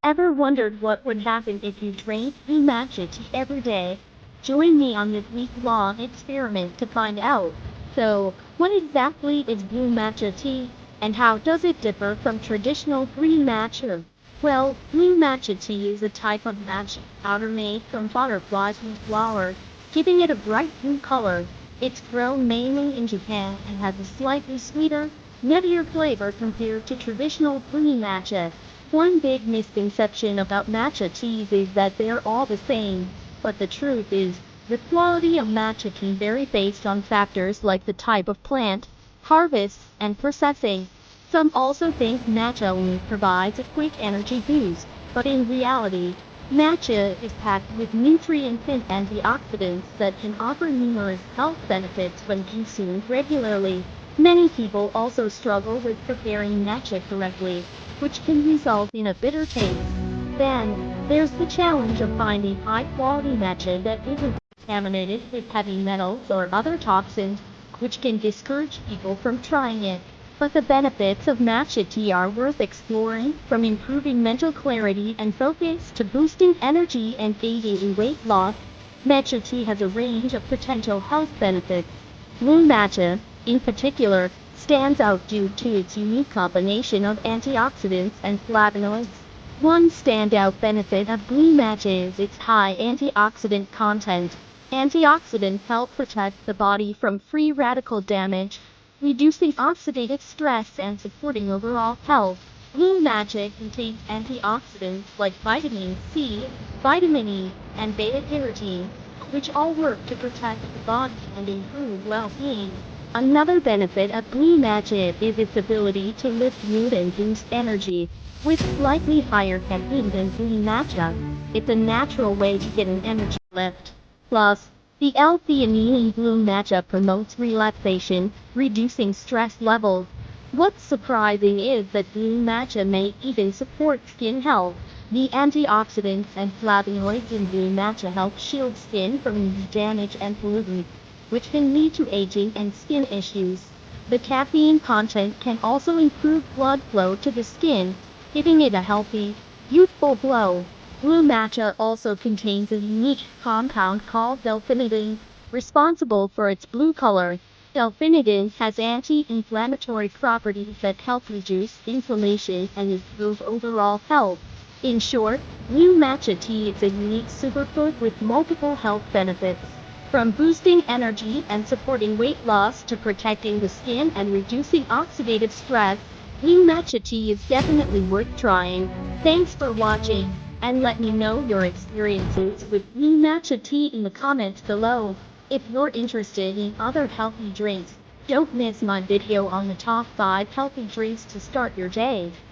Ever wondered what would happen if you drank blue matcha tea every day? Join me on this week-long experiment to find out. So, what exactly is blue matcha tea, and how does it differ from traditional green matcha? Well, blue matcha tea is a type of matcha powder made from butterflies and flower, giving it a bright blue color. It's grown mainly in Japan and has a slightly sweeter, nuttier flavor compared to traditional green matcha. One big misconception about matcha teas is that they're all the same, but the truth is, the quality of matcha can vary based on factors like the type of plant, harvest, and processing. Some also think matcha only provides a quick energy boost, but in reality, matcha is packed with nutrients and antioxidants that can offer numerous health benefits when consumed regularly. Many people also struggle with preparing matcha correctly, which can result in a bitter taste. Then, there's the challenge of finding high-quality matcha that isn't contaminated with heavy metals or other toxins, which can discourage people from trying it. But the benefits of matcha tea are worth exploring, from improving mental clarity and focus to boosting energy and aiding in weight loss. Matcha tea has a range of potential health benefits. Blue matcha, in particular, stands out due to its unique combination of antioxidants and flavonoids. One standout benefit of blue matcha is its high antioxidant content. Antioxidants help protect the body from free radical damage, reducing oxidative stress and supporting overall health. Blue matcha contains antioxidants like vitamin C, vitamin E, and beta-carotene, which all work to protect the body and improve well-being. Another benefit of blue matcha is its ability to lift mood and boost energy. With slightly higher caffeine than green matcha, it's a natural way to get an energy lift. Plus, the L-theanine in blue matcha promotes relaxation, reducing stress levels. What's surprising is that blue matcha may even support skin health. The antioxidants and flavonoids in blue matcha help shield skin from UV damage and pollutants, which can lead to aging and skin issues. The caffeine content can also improve blood flow to the skin, giving it a healthy, youthful glow. Blue matcha also contains a unique compound called delphinidin, responsible for its blue color. Delphinidin has anti-inflammatory properties that help reduce inflammation and improve overall health. In short, blue matcha tea is a unique superfood with multiple health benefits. From boosting energy and supporting weight loss to protecting the skin and reducing oxidative stress, blue matcha tea is definitely worth trying. Thanks for watching, and let me know your experiences with blue matcha tea in the comments below. If you're interested in other healthy drinks, don't miss my video on the top 5 healthy drinks to start your day.